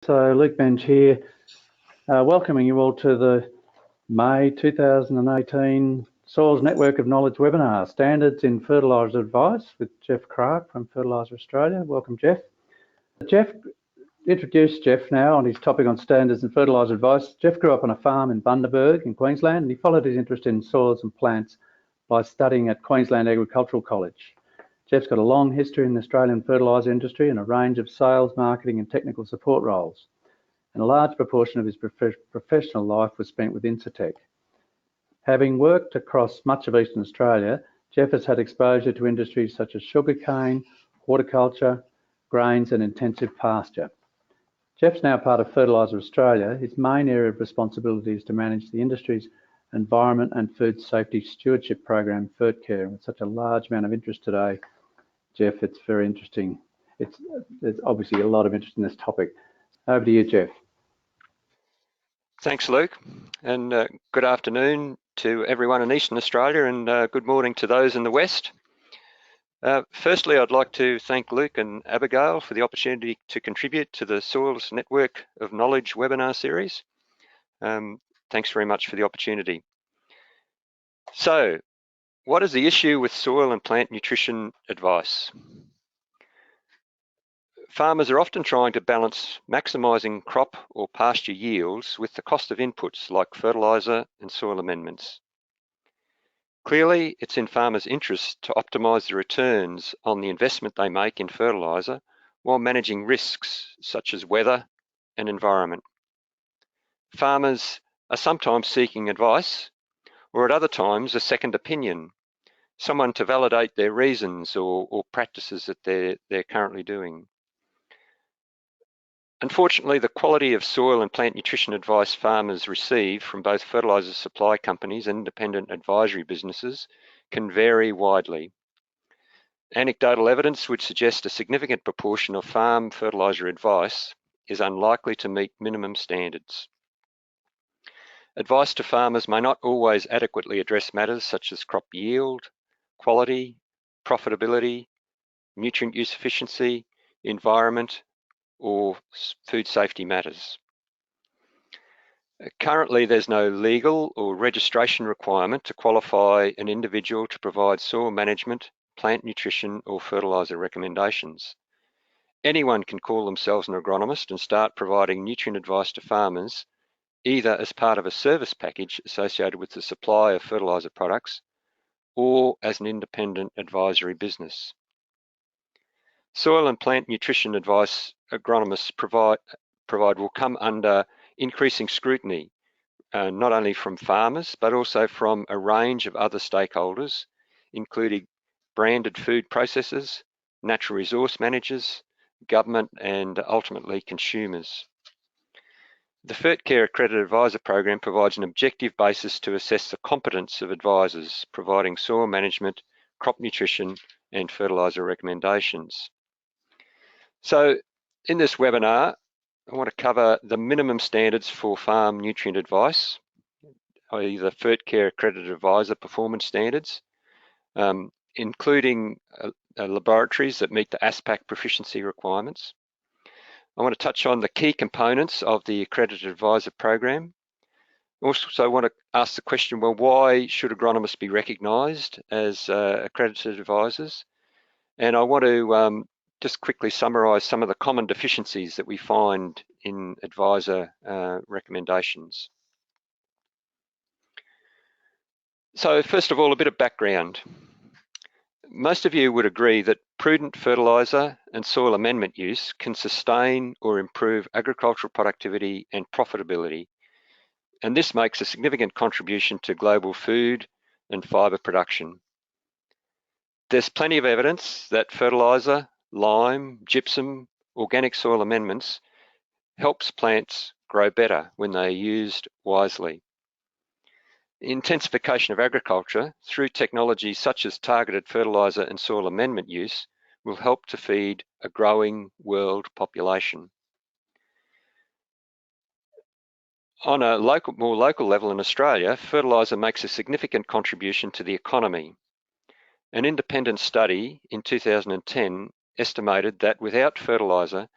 So Luke Bench here, welcoming you all to the May 2018 Soils Network of Knowledge webinar, Standards in Fertiliser Advice with Jeff Clark from Fertilizer Australia. Welcome, Jeff. Introduce Jeff now on his topic on standards in fertiliser advice. Jeff grew up on a farm in Bundaberg in Queensland, and he followed his interest in soils and plants by studying at Queensland Agricultural College. Jeff's got a long history in the Australian fertiliser industry and a range of sales, marketing and technical support roles. And a large proportion of his professional life was spent with Incitec. Having worked across much of Eastern Australia, Jeff has had exposure to industries such as sugarcane, horticulture, grains and intensive pasture. Jeff's now part of Fertilizer Australia. His main area of responsibility is to manage the industry's environment and food safety stewardship program, Fertcare. With such a large amount of interest today, Jeff, it's very interesting. There's obviously a lot of interest in this topic. Over to you, Jeff. Thanks, Luke, and good afternoon to everyone in Eastern Australia, and good morning to those in the West. Firstly, I'd like to thank Luke and Abigail for the opportunity to contribute to the Soils Network of Knowledge webinar series. Thanks very much for the opportunity. So, what is the issue with soil and plant nutrition advice? Farmers are often trying to balance maximising crop or pasture yields with the cost of inputs like fertiliser and soil amendments. Clearly, it's in farmers' interest to optimise the returns on the investment they make in fertiliser while managing risks such as weather and environment. Farmers are sometimes seeking advice, or at other times a second opinion, someone to validate their reasons or practices that they're currently doing. Unfortunately, the quality of soil and plant nutrition advice farmers receive from both fertiliser supply companies and independent advisory businesses can vary widely. Anecdotal evidence would suggest a significant proportion of farm fertiliser advice is unlikely to meet minimum standards. Advice to farmers may not always adequately address matters such as crop yield, quality, profitability, nutrient use efficiency, environment, or food safety matters. Currently, there's no legal or registration requirement to qualify an individual to provide soil management, plant nutrition, or fertiliser recommendations. Anyone can call themselves an agronomist and start providing nutrient advice to farmers, either as part of a service package associated with the supply of fertiliser products or as an independent advisory business. Soil and plant nutrition advice agronomists provide will come under increasing scrutiny, not only from farmers, but also from a range of other stakeholders, including branded food processors, natural resource managers, government, and ultimately consumers. The Fertcare Accredited Advisor program provides an objective basis to assess the competence of advisors, providing soil management, crop nutrition, and fertiliser recommendations. So in this webinar, I want to cover the minimum standards for farm nutrient advice, i.e. the Fertcare Accredited Advisor performance standards, including laboratories that meet the ASPAC proficiency requirements. I want to touch on the key components of the Accredited Advisor program. Also want to ask the question, well, why should agronomists be recognised as accredited advisors? And I want to just quickly summarise some of the common deficiencies that we find in advisor recommendations. So first of all, a bit of background. Most of you would agree that prudent fertiliser and soil amendment use can sustain or improve agricultural productivity and profitability, and this makes a significant contribution to global food and fibre production. There's plenty of evidence that fertiliser, lime, gypsum, organic soil amendments helps plants grow better when they are used wisely. Intensification of agriculture through technology such as targeted fertiliser and soil amendment use will help to feed a growing world population. On a more local level in Australia, fertiliser makes a significant contribution to the economy. An independent study in 2010 estimated that without fertiliser,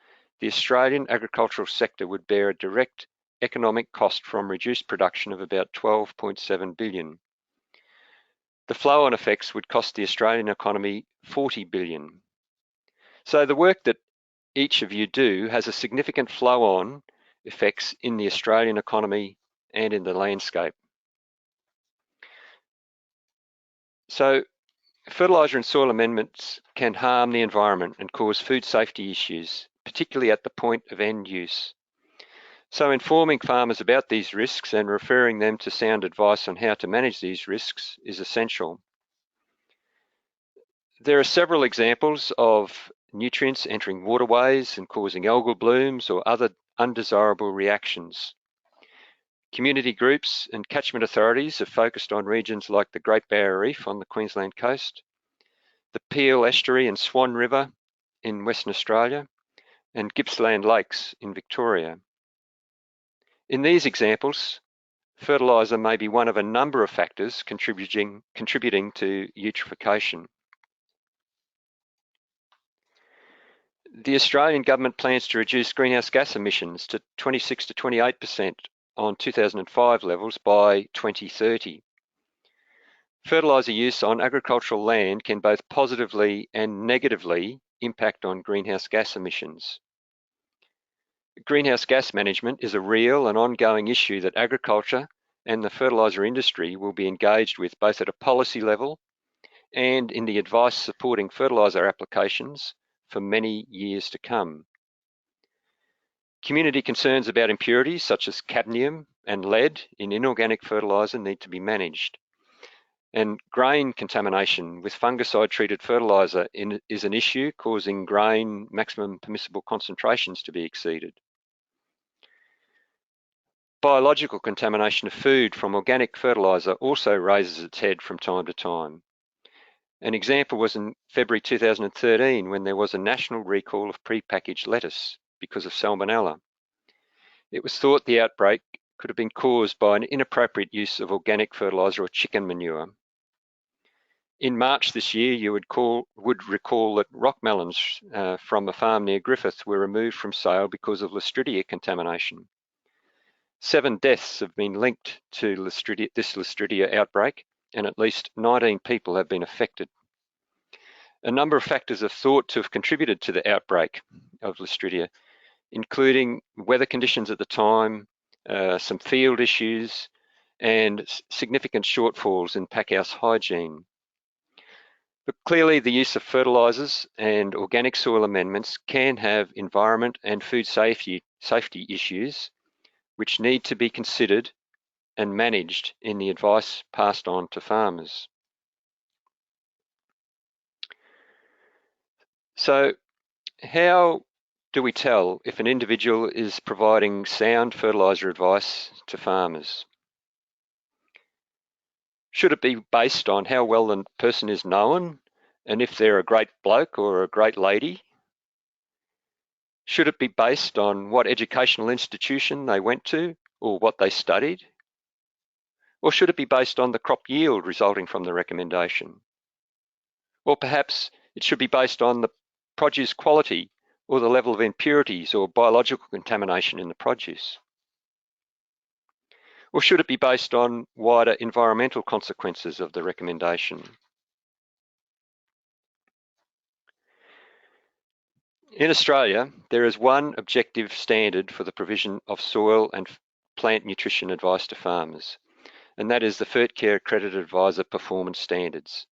the Australian agricultural sector would bear a direct economic cost from reduced production of about 12.7 billion. The flow-on effects would cost the Australian economy 40 billion. So the work that each of you do has a significant flow-on effects in the Australian economy and in the landscape. So fertiliser and soil amendments can harm the environment and cause food safety issues, particularly at the point of end use. So informing farmers about these risks and referring them to sound advice on how to manage these risks is essential. There are several examples of nutrients entering waterways and causing algal blooms or other undesirable reactions. Community groups and catchment authorities have focused on regions like the Great Barrier Reef on the Queensland coast, the Peel Estuary and Swan River in Western Australia, and Gippsland Lakes in Victoria. In these examples, fertiliser may be one of a number of factors contributing to eutrophication. The Australian government plans to reduce greenhouse gas emissions to 26 to 28% on 2005 levels by 2030. Fertiliser use on agricultural land can both positively and negatively impact on greenhouse gas emissions. Greenhouse gas management is a real and ongoing issue that agriculture and the fertiliser industry will be engaged with both at a policy level and in the advice supporting fertiliser applications for many years to come. Community concerns about impurities such as cadmium and lead in inorganic fertiliser need to be managed. And grain contamination with fungicide-treated fertiliser is an issue causing grain maximum permissible concentrations to be exceeded. Biological contamination of food from organic fertiliser also raises its head from time to time. An example was in February 2013 when there was a national recall of pre-packaged lettuce because of salmonella. It was thought the outbreak could have been caused by an inappropriate use of organic fertiliser or chicken manure. In March this year, you would recall that rock melons from a farm near Griffith were removed from sale because of Listeria contamination. 7 deaths have been linked to this Listeria outbreak, and at least 19 people have been affected. A number of factors are thought to have contributed to the outbreak of Listeria, including weather conditions at the time, some field issues, and significant shortfalls in packhouse hygiene. But clearly the use of fertilisers and organic soil amendments can have environment and food safety issues which need to be considered and managed in the advice passed on to farmers. So how do we tell if an individual is providing sound fertiliser advice to farmers? Should it be based on how well the person is known and if they're a great bloke or a great lady? Should it be based on what educational institution they went to or what they studied? Or should it be based on the crop yield resulting from the recommendation? Or perhaps it should be based on the produce quality or the level of impurities or biological contamination in the produce? Or should it be based on wider environmental consequences of the recommendation? In Australia, there is one objective standard for the provision of soil and plant nutrition advice to farmers, and that is the Fertcare Accredited Advisor Performance Standards.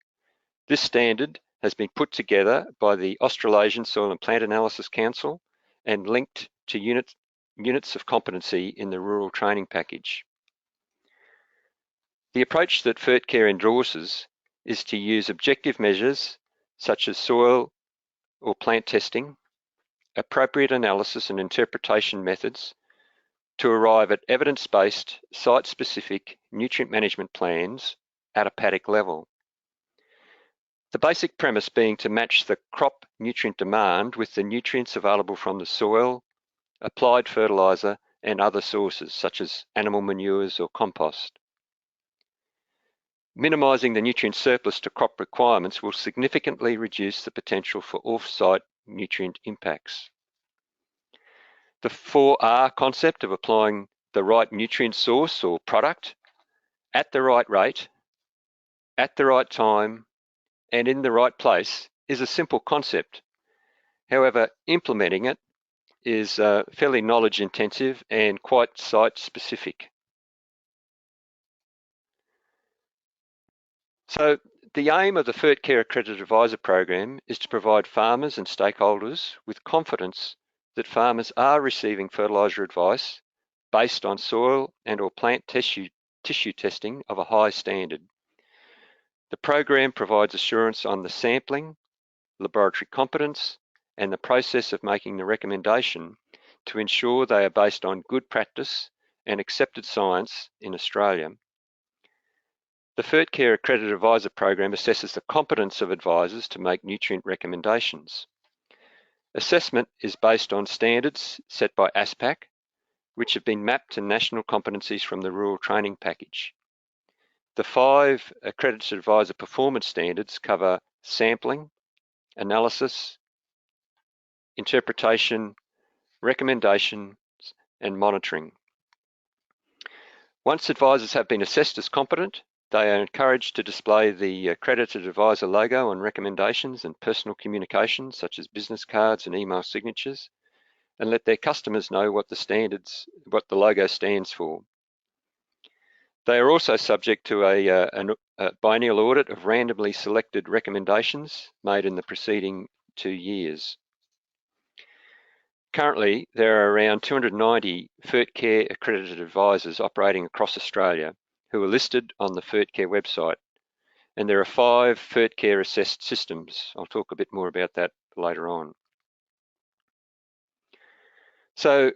This standard has been put together by the Australasian Soil and Plant Analysis Council and linked to units of competency in the Rural Training Package. The approach that Fertcare endorses is to use objective measures such as soil or plant testing, appropriate analysis and interpretation methods to arrive at evidence-based, site-specific nutrient management plans at a paddock level. The basic premise being to match the crop nutrient demand with the nutrients available from the soil, applied fertiliser and other sources such as animal manures or compost. Minimising the nutrient surplus to crop requirements will significantly reduce the potential for off-site nutrient impacts. The 4R concept of applying the right nutrient source or product at the right rate, at the right time, and in the right place is a simple concept. However, implementing it is fairly knowledge intensive and quite site specific. So the aim of the Fertcare Accredited Advisor program is to provide farmers and stakeholders with confidence that farmers are receiving fertiliser advice based on soil and or plant tissue testing of a high standard. The program provides assurance on the sampling, laboratory competence, and the process of making the recommendation to ensure they are based on good practice and accepted science in Australia. The Fertcare Accredited Advisor program assesses the competence of advisors to make nutrient recommendations. Assessment is based on standards set by ASPAC, which have been mapped to national competencies from the Rural Training Package. The 5 Accredited Advisor performance standards cover sampling, analysis, interpretation, recommendations, and monitoring. Once advisors have been assessed as competent, they are encouraged to display the Accredited Advisor logo on recommendations and personal communications, such as business cards and email signatures, and let their customers know what the logo stands for. They are also subject to a biennial audit of randomly selected recommendations made in the preceding 2 years. Currently, there are around 290 Fertcare accredited advisors operating across Australia who are listed on the Fertcare website, and there are 5 Fertcare assessed systems. I'll talk a bit more about that later on. So,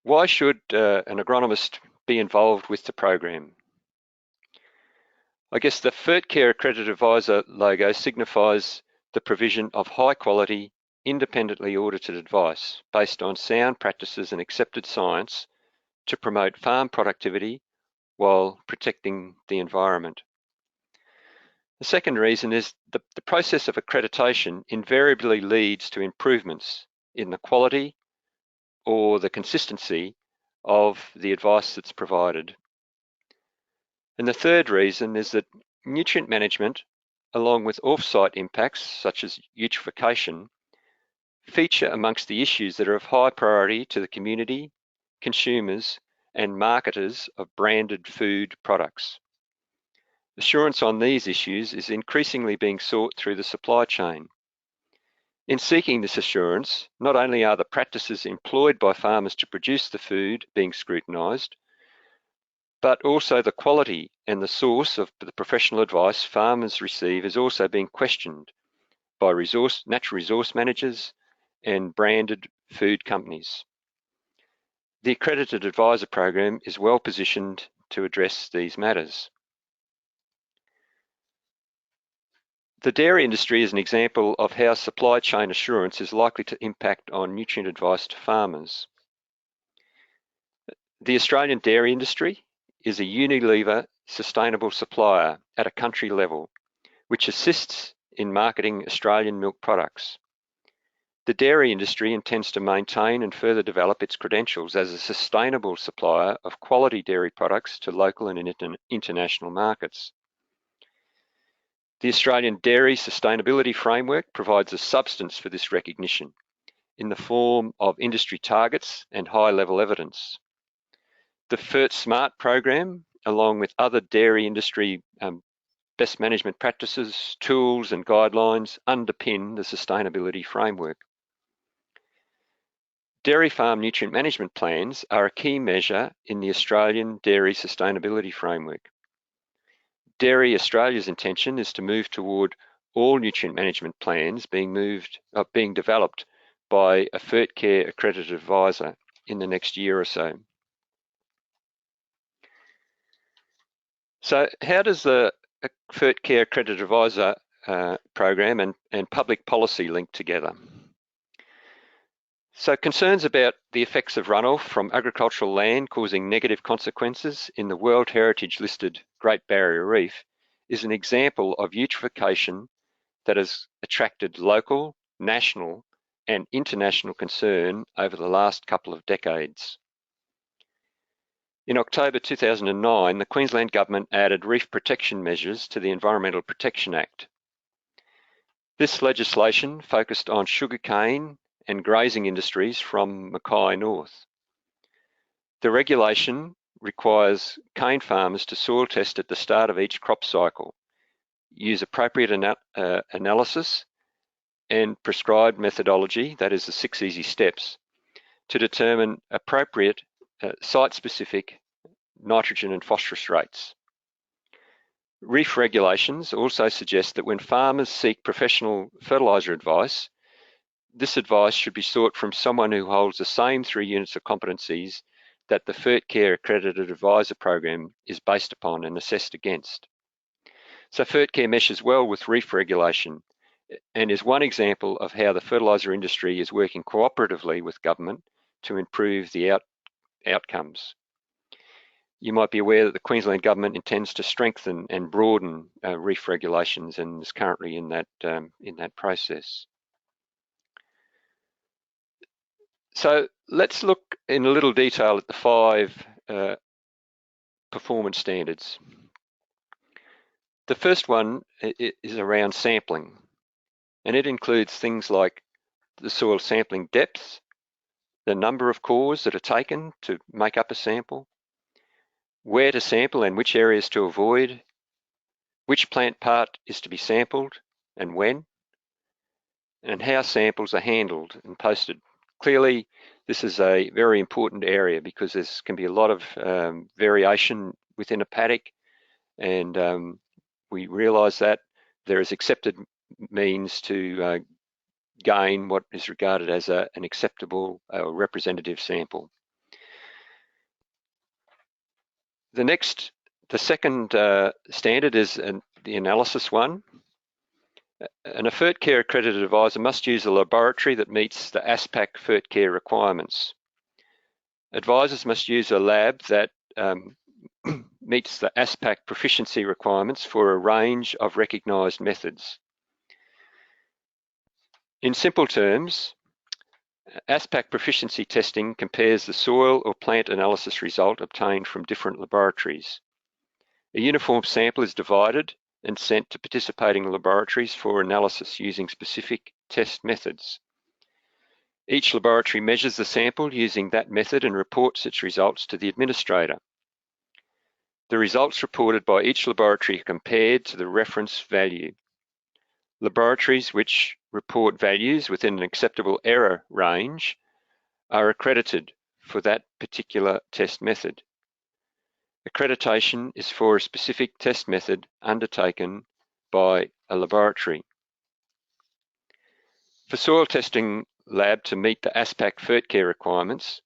why should an agronomist be involved with the program? I guess the Fertcare Accredited Advisor logo signifies the provision of high quality, independently audited advice based on sound practices and accepted science to promote farm productivity while protecting the environment. The second reason is the process of accreditation invariably leads to improvements in the quality or the consistency of the advice that's provided. And the third reason is that nutrient management, along with off-site impacts such as eutrophication, feature amongst the issues that are of high priority to the community, consumers, and marketers of branded food products. Assurance on these issues is increasingly being sought through the supply chain. In seeking this assurance, not only are the practices employed by farmers to produce the food being scrutinised, but also the quality and the source of the professional advice farmers receive is also being questioned by natural resource managers and branded food companies. The Accredited Advisor program is well positioned to address these matters. The dairy industry is an example of how supply chain assurance is likely to impact on nutrient advice to farmers. The Australian dairy industry is a Unilever sustainable supplier at a country level, which assists in marketing Australian milk products. The dairy industry intends to maintain and further develop its credentials as a sustainable supplier of quality dairy products to local and international markets. The Australian Dairy Sustainability Framework provides a substance for this recognition in the form of industry targets and high-level evidence. The FertSmart program, along with other dairy industry best management practices, tools and guidelines, underpin the sustainability framework. Dairy farm nutrient management plans are a key measure in the Australian Dairy Sustainability Framework. Dairy Australia's intention is to move toward all nutrient management plans being developed by a Fertcare accredited advisor in the next year or so. So how does the Fertcare accredited advisor program and public policy link together? So concerns about the effects of runoff from agricultural land causing negative consequences in the World Heritage listed Great Barrier Reef is an example of eutrophication that has attracted local, national and international concern over the last couple of decades. In October 2009, the Queensland Government added reef protection measures to the Environmental Protection Act. This legislation focused on sugarcane and grazing industries from Mackay North. The regulation requires cane farmers to soil test at the start of each crop cycle, use appropriate analysis and prescribed methodology, that is the 6 easy steps, to determine appropriate site-specific nitrogen and phosphorus rates. Reef regulations also suggest that when farmers seek professional fertiliser advice, this advice should be sought from someone who holds the same 3 units of competencies that the Fertcare Accredited Advisor program is based upon and assessed against. So Fertcare meshes well with reef regulation and is one example of how the fertiliser industry is working cooperatively with government to improve the outcomes. You might be aware that the Queensland Government intends to strengthen and broaden reef regulations and is currently in that process. So let's look in a little detail at the 5 performance standards. The first one is around sampling, and it includes things like the soil sampling depth, the number of cores that are taken to make up a sample, where to sample and which areas to avoid, which plant part is to be sampled and when, and how samples are handled and posted. Clearly, this is a very important area because there can be a lot of variation within a paddock, and we realise that there is accepted means to gain what is regarded as an acceptable representative sample. The second standard is the analysis one. And a Fertcare Accredited Advisor must use a laboratory that meets the ASPAC Fertcare requirements. Advisors must use a lab that meets the ASPAC proficiency requirements for a range of recognised methods. In simple terms, ASPAC proficiency testing compares the soil or plant analysis result obtained from different laboratories. A uniform sample is divided and sent to participating laboratories for analysis using specific test methods. Each laboratory measures the sample using that method and reports its results to the administrator. The results reported by each laboratory are compared to the reference value. Laboratories which report values within an acceptable error range are accredited for that particular test method. Accreditation is for a specific test method undertaken by a laboratory. For soil testing lab to meet the ASPAC Fertcare requirements,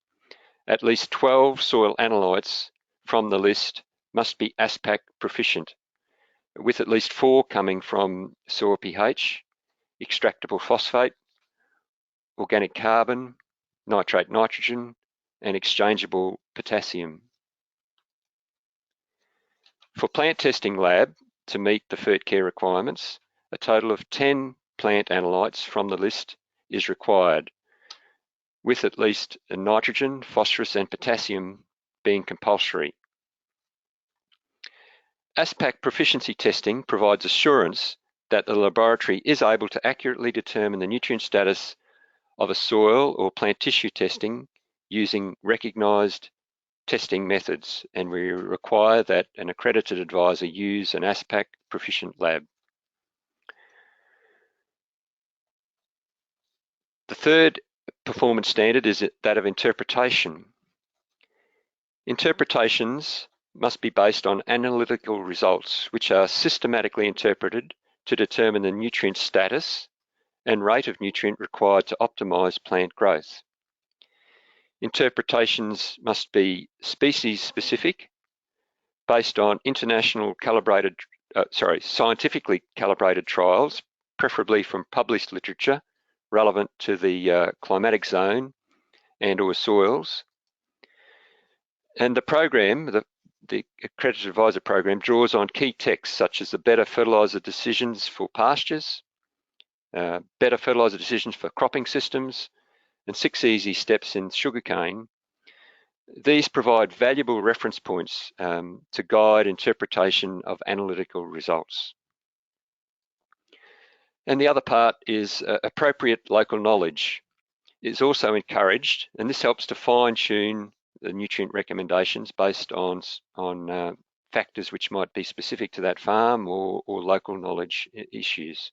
at least 12 soil analytes from the list must be ASPAC proficient, with at least 4 coming from soil pH, extractable phosphate, organic carbon, nitrate nitrogen, and exchangeable potassium. For plant testing lab to meet the Fertcare requirements, a total of 10 plant analytes from the list is required, with at least nitrogen, phosphorus, and potassium being compulsory. ASPAC proficiency testing provides assurance that the laboratory is able to accurately determine the nutrient status of a soil or plant tissue testing using recognised testing methods, and we require that an accredited advisor use an ASPAC proficient lab. The third performance standard is that of interpretation. Interpretations must be based on analytical results, which are systematically interpreted to determine the nutrient status and rate of nutrient required to optimise plant growth. Interpretations must be species-specific, based on scientifically calibrated trials, preferably from published literature relevant to the climatic zone and or soils. And the program, the Accredited Advisor program, draws on key texts such as the Better Fertiliser Decisions for Pastures, better fertiliser decisions for cropping systems, and 6 easy steps in sugarcane. These provide valuable reference points to guide interpretation of analytical results. And the other part is appropriate local knowledge is also encouraged, and this helps to fine-tune the nutrient recommendations based on factors which might be specific to that farm or local knowledge issues.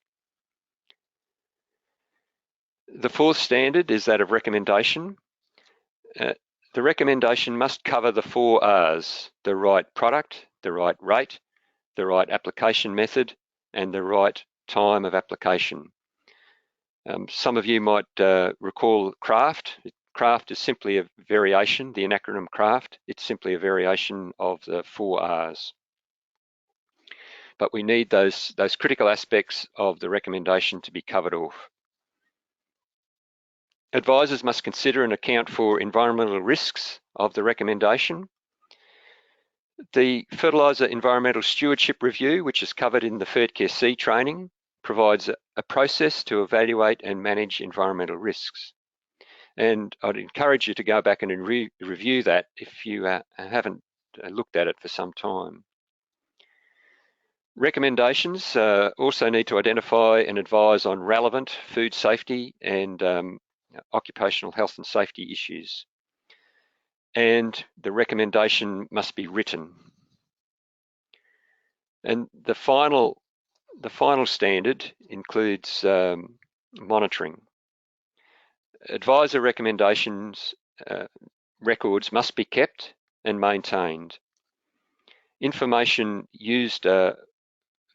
The fourth standard is that of recommendation. The recommendation must cover the 4 R's: the right product, the right rate, the right application method, and the right time of application. Some of you might recall CRAFT. CRAFT is simply a variation, the acronym CRAFT. It's simply a variation of the 4 R's. But we need those critical aspects of the recommendation to be covered off. Advisors must consider and account for environmental risks of the recommendation. The Fertiliser Environmental Stewardship Review, which is covered in the Fertcare C training, provides a process to evaluate and manage environmental risks. And I'd encourage you to go back and review that if you haven't looked at it for some time. Recommendations also need to identify and advise on relevant food safety and occupational health and safety issues. And the recommendation must be written. And the final standard includes monitoring. Advisor recommendations records must be kept and maintained. Information used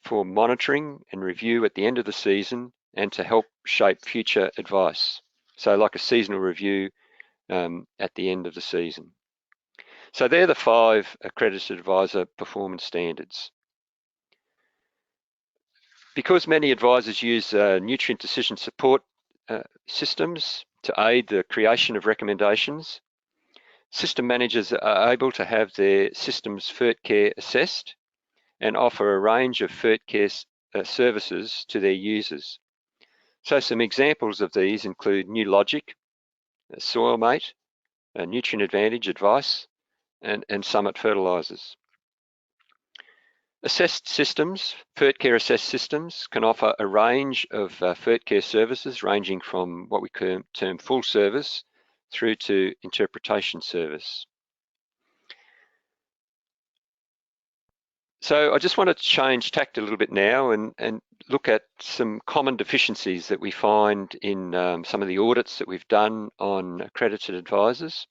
for monitoring and review at the end of the season and to help shape future advice. So like a seasonal review at the end of the season. So they're the 5 accredited advisor performance standards. Because many advisors use nutrient decision support systems to aid the creation of recommendations, system managers are able to have their systems Fertcare assessed and offer a range of Fertcare services to their users. So some examples of these include New Logic, SoilMate, Nutrient Advantage Advice, and Summit Fertilizers. Assessed systems, Fertcare assessed systems, can offer a range of Fertcare services ranging from what we term full service through to interpretation service. So I just want to change tact a little bit now and look at some common deficiencies that we find in some of the audits that we've done on accredited advisors.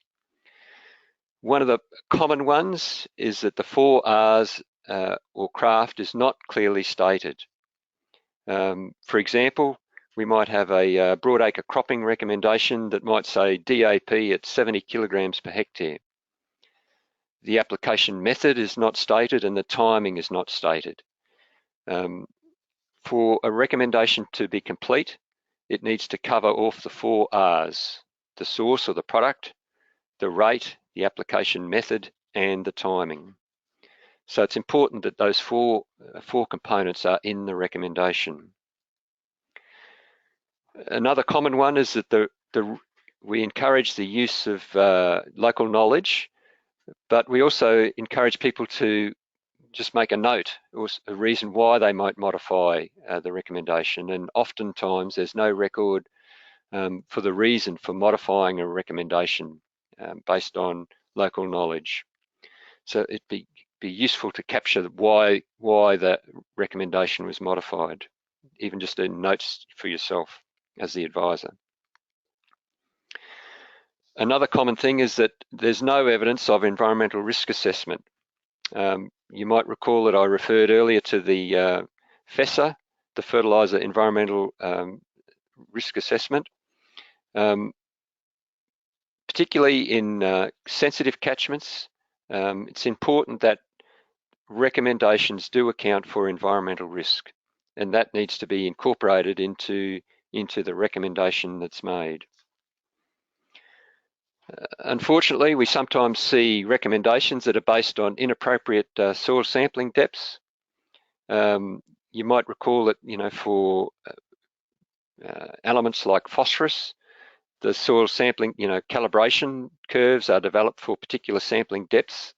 One of the common ones is that the 4 R's or craft is not clearly stated. For example, we might have a broadacre cropping recommendation that might say DAP at 70 kilograms per hectare. The application method is not stated and the timing is not stated. For a recommendation to be complete, it needs to cover off the 4 R's: the source or the product, the rate, the application method, and the timing. So it's important that those four components are in the recommendation. Another common one is that we encourage the use of local knowledge, but we also encourage people to just make a note or a reason why they might modify the recommendation. And oftentimes there's no record for the reason for modifying a recommendation based on local knowledge. So it'd be useful to capture why the recommendation was modified, even just in notes for yourself as the advisor. Another common thing is that there's no evidence of environmental risk assessment. You might recall that I referred earlier to the FESA, the Fertilizer Environmental Risk Assessment. Particularly in sensitive catchments, it's important that recommendations do account for environmental risk, and that needs to be incorporated into the recommendation that's made. Unfortunately, we sometimes see recommendations that are based on inappropriate soil sampling depths. You might recall that, for elements like phosphorus. The soil sampling, calibration curves are developed for particular sampling depths.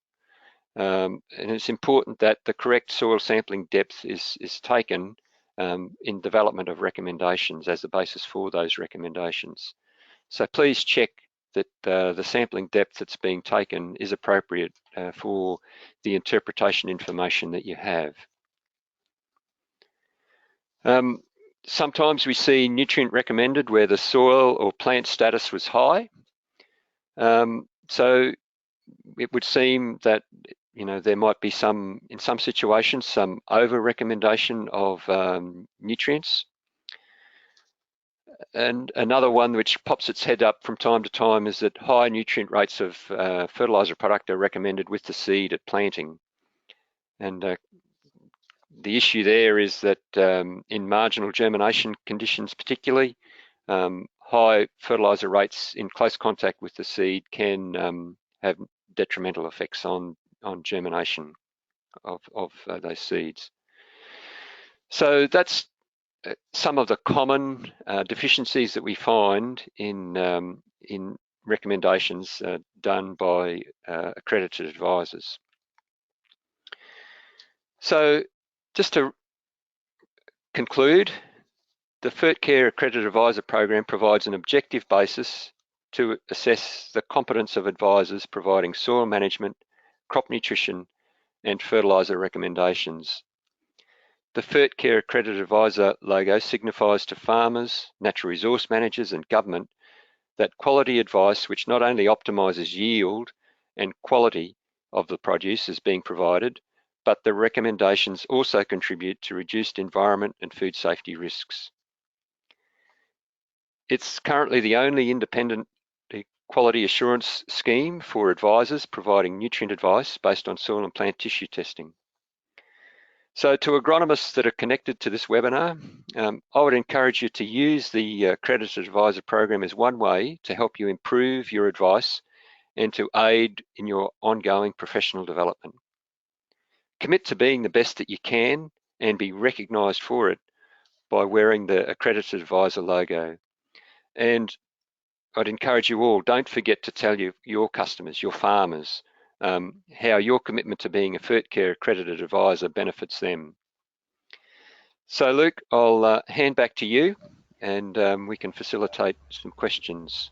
And it's important that the correct soil sampling depth is taken in development of recommendations as the basis for those recommendations. So please check that the sampling depth that's being taken is appropriate for the interpretation information that you have. Sometimes we see nutrient recommended where the soil or plant status was high. So it would seem that there might be in some situations, some over recommendation of nutrients. And another one which pops its head up from time to time is that high nutrient rates of fertilizer product are recommended with the seed at planting. And the issue there is that in marginal germination conditions particularly, high fertilizer rates in close contact with the seed can have detrimental effects on germination of those seeds. So that's some of the common deficiencies that we find in recommendations done by accredited advisors. So just to conclude, the Fertcare Accredited Advisor program provides an objective basis to assess the competence of advisors providing soil management, crop nutrition, and fertilizer recommendations. The Fertcare Accredited Advisor logo signifies to farmers, natural resource managers, and government that quality advice which not only optimises yield and quality of the produce is being provided, but the recommendations also contribute to reduced environment and food safety risks. It's currently the only independent quality assurance scheme for advisors providing nutrient advice based on soil and plant tissue testing. So to agronomists that are connected to this webinar, I would encourage you to use the Accredited Advisor program as one way to help you improve your advice and to aid in your ongoing professional development. Commit to being the best that you can and be recognised for it by wearing the Accredited Advisor logo. And I'd encourage you all, don't forget to tell your customers, your farmers, how your commitment to being a Fertcare Accredited Advisor benefits them. So Luke, I'll hand back to you and we can facilitate some questions.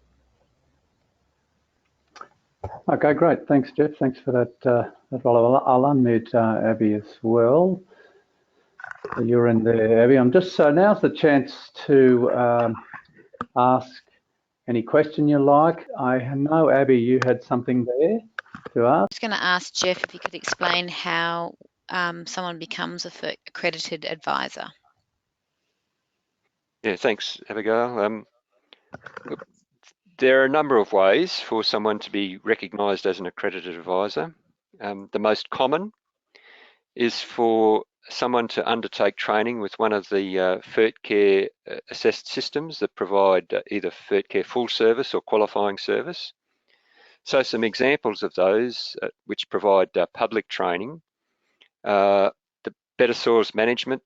Okay, great. Thanks, Jeff. Thanks for that. I'll unmute Abby as well. You're in there, Abby. So now's the chance to ask any question you like. I know, Abby, you had something there to ask. I was going to ask Jeff if you could explain how someone becomes a accredited advisor. Yeah, thanks, Abigail. There are a number of ways for someone to be recognised as an accredited advisor. The most common is for someone to undertake training with one of the Fertcare assessed systems that provide either Fertcare full service or qualifying service. So some examples of those which provide public training, the Better Soils Management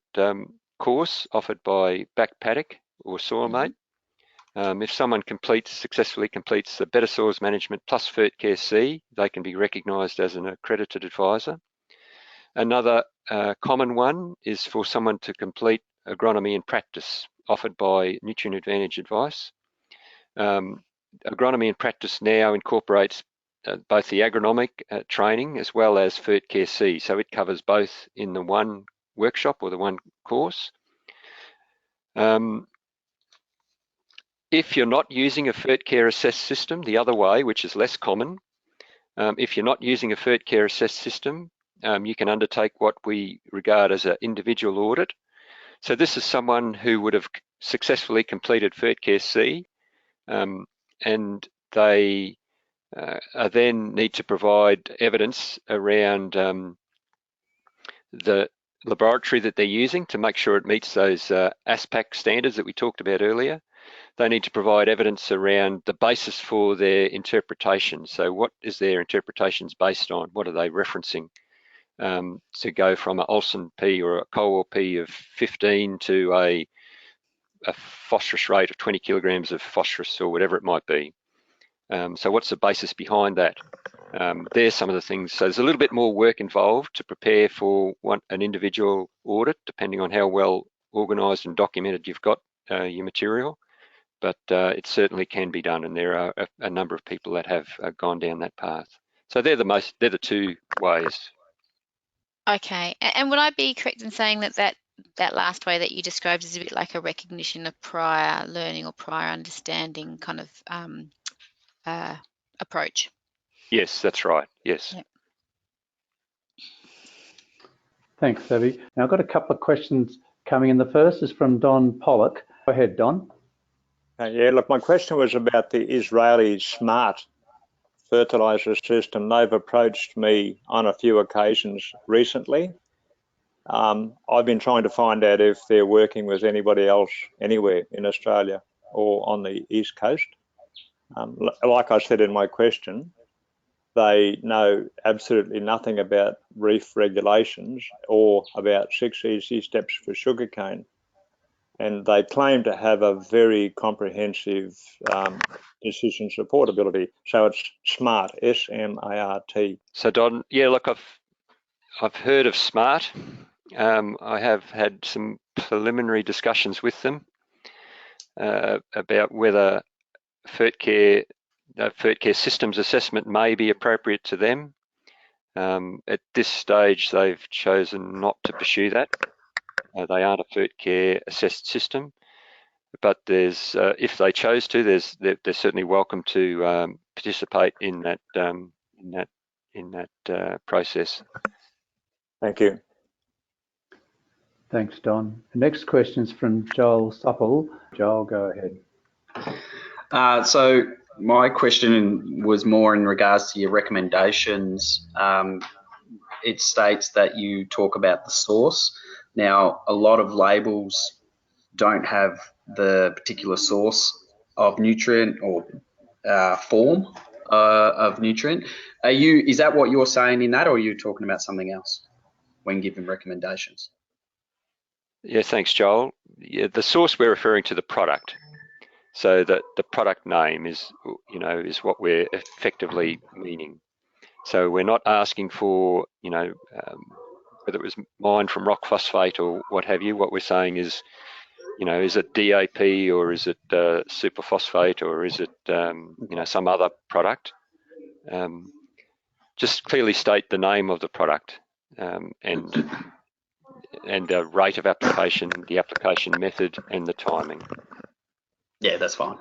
course offered by Back Paddock or SoilMate. If someone successfully completes the Better Soils Management plus Fertcare C, they can be recognised as an accredited advisor. Another common one is for someone to complete Agronomy in Practice offered by Nutrient Advantage Advice. Agronomy in Practice now incorporates both the agronomic training as well as Fertcare C, so it covers both in the one workshop or the one course. If you're not using a Fertcare assessed system, the other way, which is less common, if you're not using a Fertcare assessed system, you can undertake what we regard as an individual audit. So this is someone who would have successfully completed Fertcare C, and they then need to provide evidence around the laboratory that they're using to make sure it meets those ASPAC standards that we talked about earlier. They need to provide evidence around the basis for their interpretation. So what is their interpretations based on? What are they referencing? To go from an Olsen P or a Colwell P of 15 to a phosphorus rate of 20 kilograms of phosphorus or whatever it might be. So what's the basis behind that? There's some of the things. So there's a little bit more work involved to prepare for an individual audit, depending on how well organised and documented you've got your material. But it certainly can be done, and there are a number of people that have gone down that path. So they're the two ways. Okay, and would I be correct in saying that last way that you described is a bit like a recognition of prior learning or prior understanding kind of approach? Yes, that's right. Yes. Yep. Thanks, Abby. Now I've got a couple of questions coming in. The first is from Don Pollock. Go ahead, Don. Yeah, look, my question was about the Israeli smart fertiliser system. They've approached me on a few occasions recently. I've been trying to find out if they're working with anybody else anywhere in Australia or on the East Coast. Like I said in my question, they know absolutely nothing about reef regulations or about 6 easy steps for sugarcane. And they claim to have a very comprehensive decision supportability. So it's SMART, S-M-A-R-T. So Don, yeah, look, I've heard of SMART. I have had some preliminary discussions with them about whether Fertcare systems assessment may be appropriate to them. At this stage, they've chosen not to pursue that. They aren't a Fertcare assessed system, but there's if they chose to, they're certainly welcome to participate in that process. Thank you. Thanks, Don. The next question is from Joel Supple. Joel, go ahead. So my question was more in regards to your recommendations. It states that you talk about the source. Now, a lot of labels don't have the particular source of nutrient or form of nutrient. Is that what you're saying in that, or are you talking about something else when giving recommendations? Yeah, thanks, Joel. Yeah, the source, we're referring to the product. So that the product name is what we're effectively meaning. So we're not asking for, whether it was mined from rock phosphate or what have you. What we're saying is, is it DAP or is it superphosphate or is it, some other product? Just clearly state the name of the product and the rate of application, the application method, and the timing. Yeah, that's fine.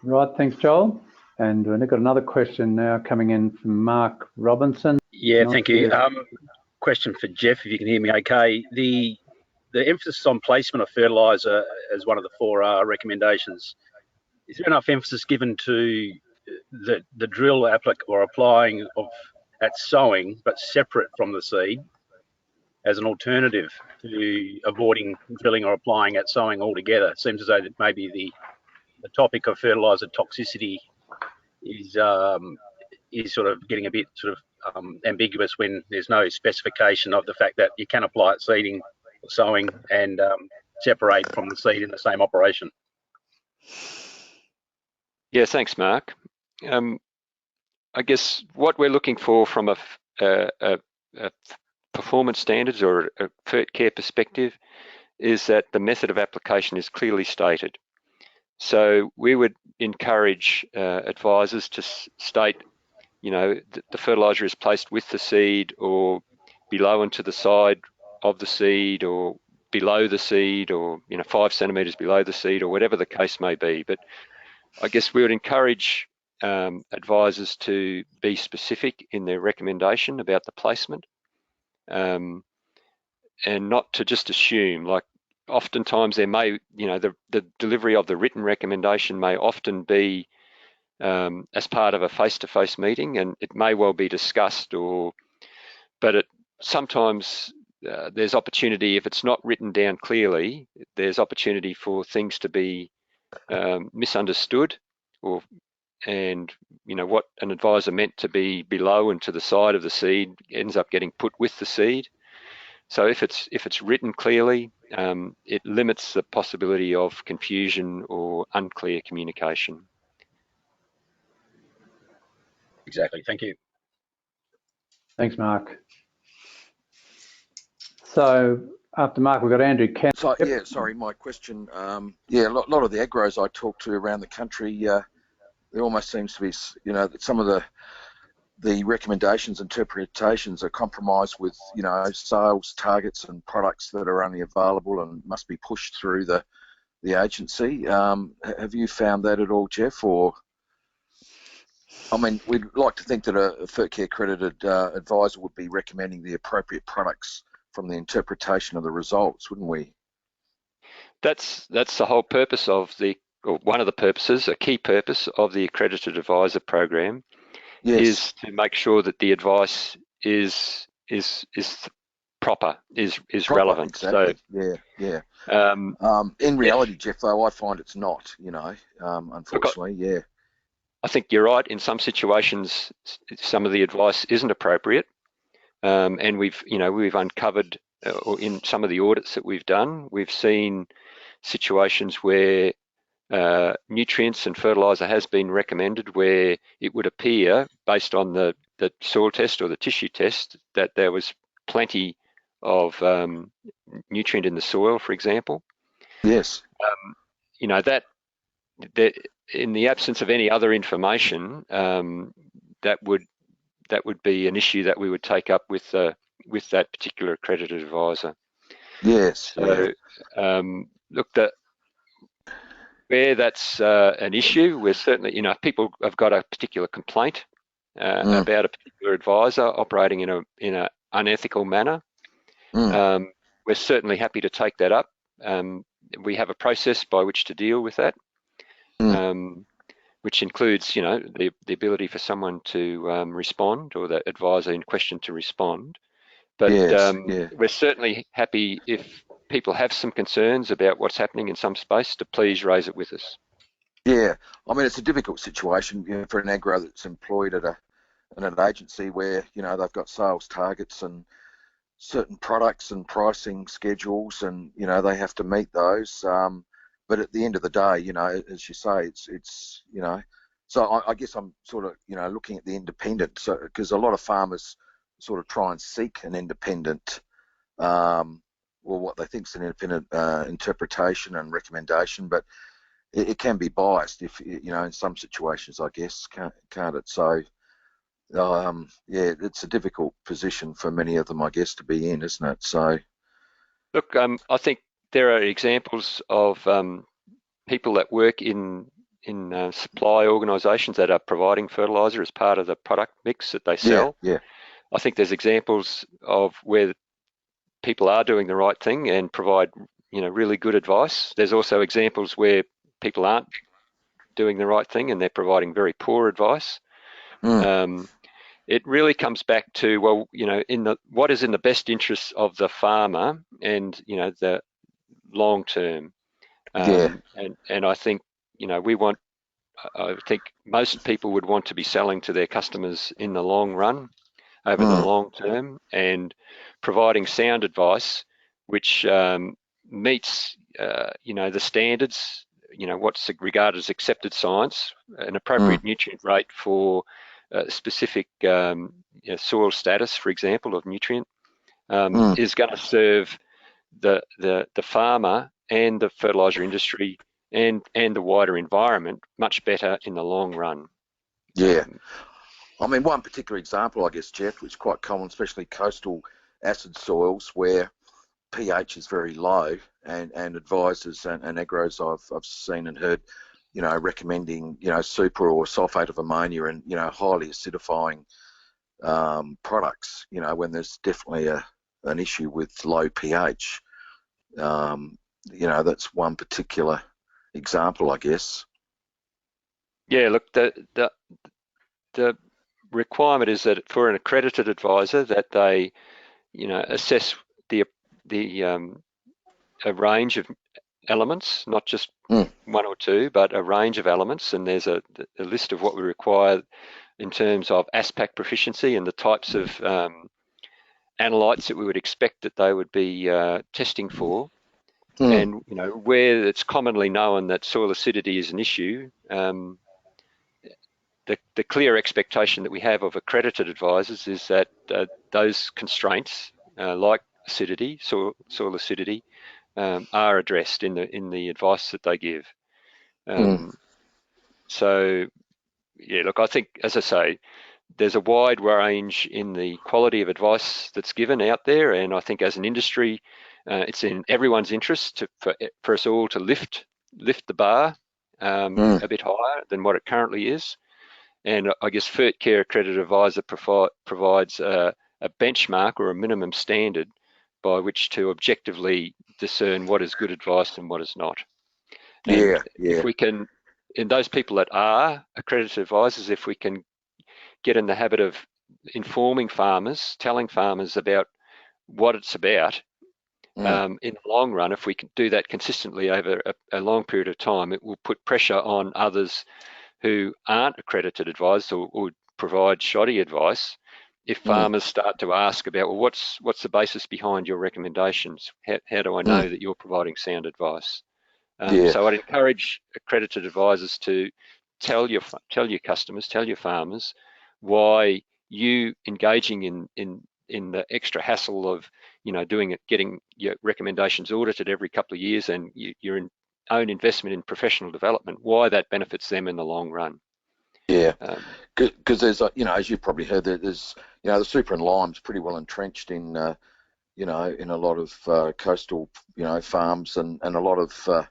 Right, thanks, Joel. And we've got another question now coming in from Mark Robinson. Yeah, thank you. Question for Jeff, if you can hear me okay. The emphasis on placement of fertiliser as one of the 4R recommendations, is there enough emphasis given to the drill applying at sowing, but separate from the seed, as an alternative to avoiding drilling or applying at sowing altogether? It seems as though that maybe the topic of fertiliser toxicity is sort of getting a bit ambiguous when there's no specification of the fact that you can apply it seeding or sowing and separate from the seed in the same operation. Yeah, thanks, Mark. I guess what we're looking for from a performance standards or a Fertcare perspective is that the method of application is clearly stated. So we would encourage advisors to state, the fertiliser is placed with the seed or below and to the side of the seed or below the seed or 5 centimetres below the seed or whatever the case may be. But I guess we would encourage advisors to be specific in their recommendation about the placement and not to just assume, like oftentimes there may, the delivery of the written recommendation may often be as part of a face-to-face meeting, and it may well be discussed, but sometimes there's opportunity, if it's not written down clearly, there's opportunity for things to be misunderstood, and what an advisor meant to be below and to the side of the seed ends up getting put with the seed. So if it's written clearly, it limits the possibility of confusion or unclear communication. Exactly. Thank you. Thanks, Mark. So after Mark, we've got Andrew Kent. So yeah, sorry, my question. Yeah, a lot of the agros I talk to around the country, there almost seems to be, you know, that some of the recommendations, interpretations are compromised with, you know, sales targets and products that are only available and must be pushed through the agency. Have you found that at all, Jeff? Or, I mean, we'd like to think that a Fertcare Accredited Advisor would be recommending the appropriate products from the interpretation of the results, wouldn't we? That's the whole purpose of or one of the purposes, a key purpose of the Accredited Advisor program, Yes. is to make sure that the advice is proper, is relevant. Exactly. So yeah. In reality, Jeff, though, I find it's not. You know, unfortunately, yeah. I think you're right. In some situations, some of the advice isn't appropriate, and we've uncovered, or in some of the audits that we've done, we've seen situations where nutrients and fertiliser has been recommended where it would appear, based on the soil test or the tissue test, that there was plenty of nutrient in the soil, for example. Yes. You know, that in the absence of any other information, that would be an issue that we would take up with that particular accredited advisor. Yes. So, look, where that's an issue, we're certainly, you know, if people have got a particular complaint about a particular advisor operating in a unethical manner, we're certainly happy to take that up. We have a process by which to deal with that, which includes, you know, the ability for someone to respond, or the advisor in question to respond. But we're certainly happy, if people have some concerns about what's happening in some space, to please raise it with us. Yeah, I mean, it's a difficult situation, you know, for an agro that's employed at an agency where, you know, they've got sales targets and certain products and pricing schedules, and, you know, they have to meet those. But at the end of the day, you know, as you say, it's you know, so I guess I'm sort of, you know, looking at the independent, so because a lot of farmers sort of try and seek an independent, well, what they think is an independent interpretation and recommendation, but it can be biased, if, you know, in some situations, I guess, can't it? So, yeah, it's a difficult position for many of them, I guess, to be in, isn't it? So, look, I think there are examples of people that work in supply organisations that are providing fertiliser as part of the product mix that they sell. Yeah. I think there's examples of where people are doing the right thing and provide, you know, really good advice. There's also examples where people aren't doing the right thing and they're providing very poor advice. It really comes back to, well, you know, what is in the best interests of the farmer and, you know, the long term. And I think, you know, I think most people would want to be selling to their customers in the long run, over the long term, and providing sound advice which meets, you know, the standards, you know, what's regarded as accepted science. An appropriate nutrient rate for specific you know, soil status, for example, of nutrient, is going to serve the farmer and the fertiliser industry and the wider environment much better in the long run. Yeah. I mean, one particular example, I guess, Jeff, which is quite common, especially coastal acid soils where pH is very low, and advisors and agros I've seen and heard, you know, recommending, you know, super or sulfate of ammonia and, you know, highly acidifying products, you know, when there's definitely an issue with low pH. You know, that's one particular example, I guess. Yeah, look, the requirement is that for an accredited advisor that they, you know, assess a range of elements, not just one or two, but a range of elements. And there's a list of what we require in terms of ASPAC proficiency and the types of analytes that we would expect that they would be testing for. Mm. And where it's commonly known that soil acidity is an issue, the clear expectation that we have of accredited advisors is that those constraints, like acidity, soil acidity, are addressed in the advice that they give. So, yeah, look, I think, as I say, there's a wide range in the quality of advice that's given out there, and I think as an industry, it's in everyone's interest for us all to lift the bar a bit higher than what it currently is. And I guess Fertcare Accredited Advisor provides a benchmark or a minimum standard by which to objectively discern what is good advice and what is not. And if we can, in those people that are accredited advisors, if we can get in the habit of informing farmers, telling farmers about what it's about, in the long run, if we can do that consistently over a long period of time, it will put pressure on others who aren't accredited advisors or provide shoddy advice. If farmers start to ask about, well, what's the basis behind your recommendations? How do I know that you're providing sound advice? So I'd encourage accredited advisors to tell your customers, tell your farmers why you engaging in the extra hassle of getting your recommendations audited every couple of years and your own investment in professional development, why that benefits them in the long run. Yeah, because there's as you probably heard, there's the super and lime's pretty well entrenched in in a lot of coastal farms, and a lot of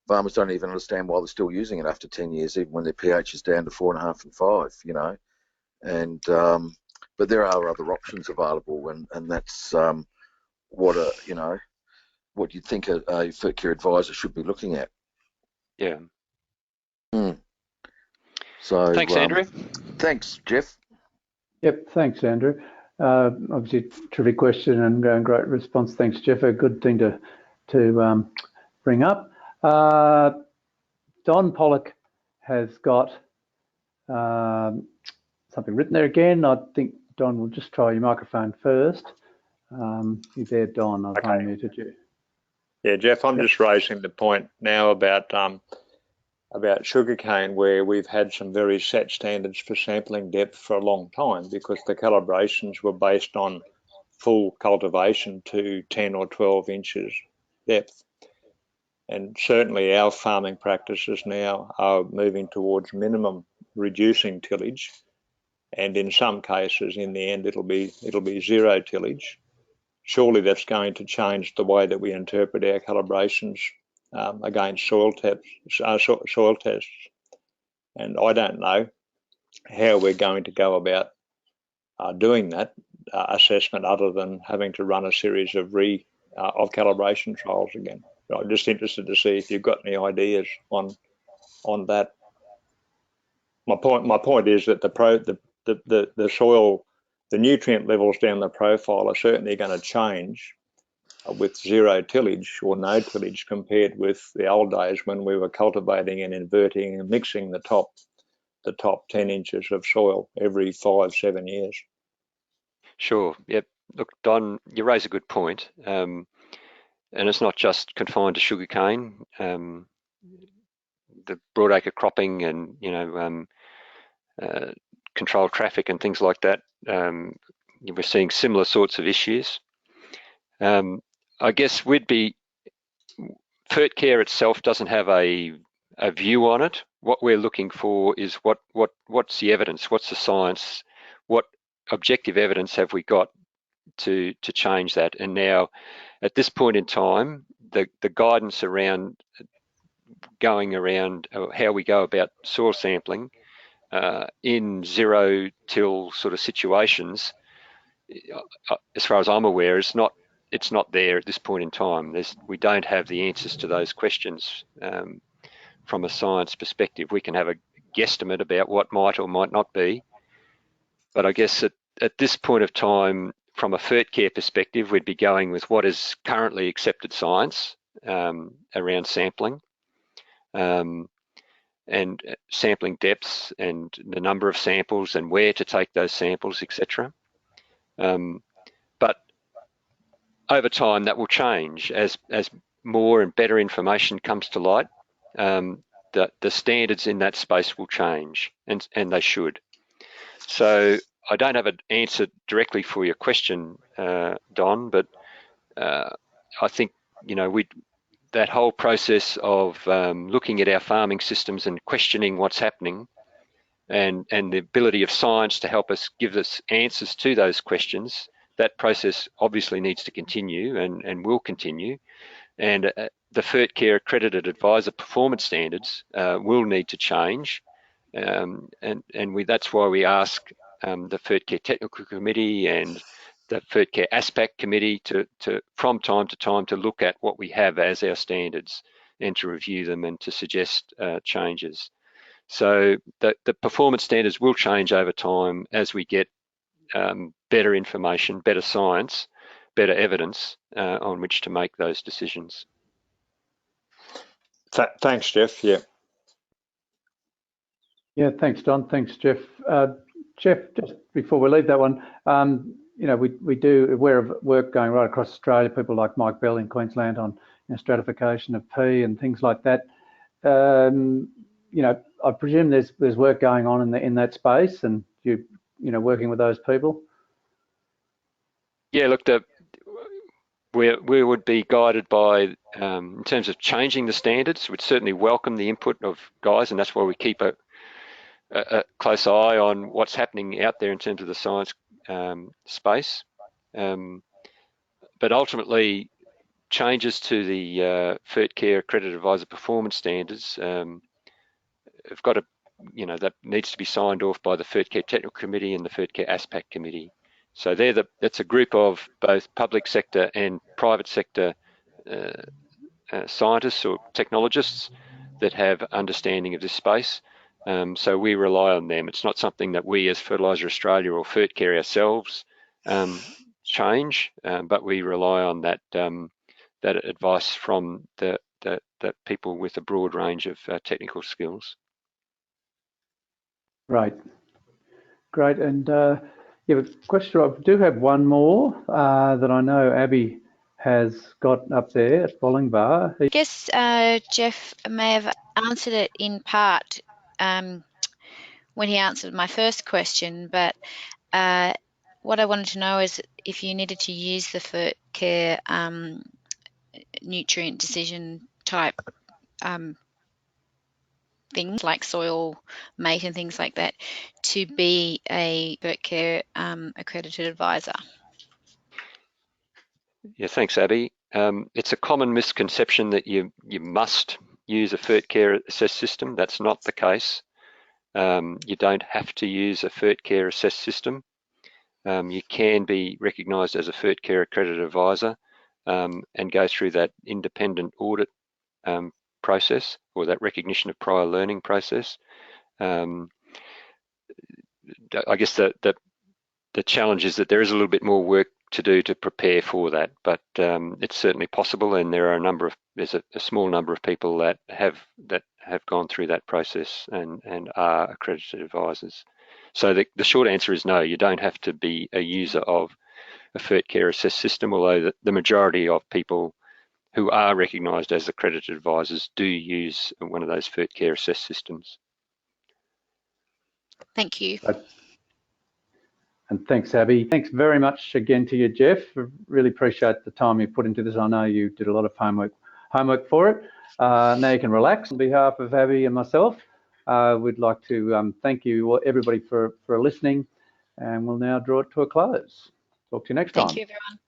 farmers don't even understand why they're still using it after 10 years, even when their pH is down to 4.5 and 5. And but there are other options available, and that's what what you'd think a Fertcare advisor should be looking at. Yeah. So thanks, Andrew. Thanks, Jeff. Yep, thanks, Andrew. Obviously, terrific question and great response. Thanks, Jeff. A good thing to bring up. Don Pollock has got something written there again. I think, Don, we'll just try your microphone first. You there, Don? I've unmuted you. Yeah, Jeff, I'm just raising the point now about sugarcane, where we've had some very set standards for sampling depth for a long time, because the calibrations were based on full cultivation to 10 or 12 inches depth. And certainly our farming practices now are moving towards minimum reducing tillage, and in some cases, in the end, it'll be zero tillage. Surely that's going to change the way that we interpret our calibrations against soil tests. And I don't know how we're going to go about doing that assessment, other than having to run a series of calibration trials again. But I'm just interested to see if you've got any ideas on that. My point is that the soil, the nutrient levels down the profile are certainly going to change with zero tillage or no tillage, compared with the old days when we were cultivating and inverting and mixing the top 10 inches of soil every 5-7 years. Sure. Yep. Look, Don, you raise a good point, and it's not just confined to sugarcane. The broadacre cropping and controlled traffic and things like that. We're seeing similar sorts of issues. I guess Fertcare itself doesn't have a view on it. What we're looking for is what's the evidence, what's the science, what objective evidence have we got to change that. And now, at this point in time, the guidance around how we go about soil sampling in zero till sort of situations, as far as I'm aware, it's not there at this point in time. We don't have the answers to those questions from a science perspective. We can have a guesstimate about what might or might not be, but I guess at this point of time, from a Fertcare perspective, we'd be going with what is currently accepted science around sampling and sampling depths and the number of samples and where to take those samples, etc. But over time that will change as more and better information comes to light. The standards in that space will change, and they should. So I don't have an answer directly for your question, Don, but I think, you know, that whole process of looking at our farming systems and questioning what's happening, and the ability of science to help us give us answers to those questions, that process obviously needs to continue and will continue. And the Fertcare Accredited Advisor performance standards will need to change, and that's why we ask the Fertcare Technical Committee and the Fertcare ASPAC Committee to from time to time to look at what we have as our standards and to review them and to suggest changes. So the performance standards will change over time as we get better information, better science, better evidence on which to make those decisions. Thanks, Jeff. Yeah. Yeah, thanks, Don. Thanks, Jeff. Jeff, just before we leave that one, you know, we're aware of work going right across Australia, people like Mike Bell in Queensland on, you know, stratification of P and things like that. You know, I presume there's work going on in that space, and you know, working with those people. Yeah, look, we would be guided by, in terms of changing the standards, we'd certainly welcome the input of guys, and that's why we keep a close eye on what's happening out there in terms of the science space. But ultimately, changes to the Fertcare Accredited Advisor performance standards have got to, you know, that needs to be signed off by the Fertcare Technical Committee and the Fertcare ASPAC Committee. So that's a group of both public sector and private sector scientists or technologists that have understanding of this space. So we rely on them. It's not something that we as Fertiliser Australia or Fertcare ourselves change, but we rely on that advice from the people with a broad range of technical skills. Right, great. And yeah, but question, I do have one more that I know Abby has got up there at Bollingbar. I guess Jeff may have answered it in part when he answered my first question, but what I wanted to know is if you needed to use the Fertcare nutrient decision type things like soil mate and things like that to be a Fertcare accredited advisor. Yeah, thanks, Abby. It's a common misconception that you must use a Fertcare assessed system. That's not the case. You don't have to use a Fertcare assessed system. You can be recognised as a Fertcare accredited advisor and go through that independent audit process, or that recognition of prior learning process. I guess the challenge is that there is a little bit more work to do to prepare for that, but it's certainly possible, and there are there's a small number of people that have gone through that process and are accredited advisors. So the short answer is no, you don't have to be a user of a Fertcare assessed system, although the majority of people who are recognised as accredited advisors do use one of those Fertcare assessed systems. Thank you. And thanks, Abby. Thanks very much again to you, Jeff. Really appreciate the time you put into this. I know you did a lot of homework for it. Now you can relax. On behalf of Abby and myself, we'd like to thank you, everybody, for listening, and we'll now draw it to a close. Talk to you next time. Thank you, everyone.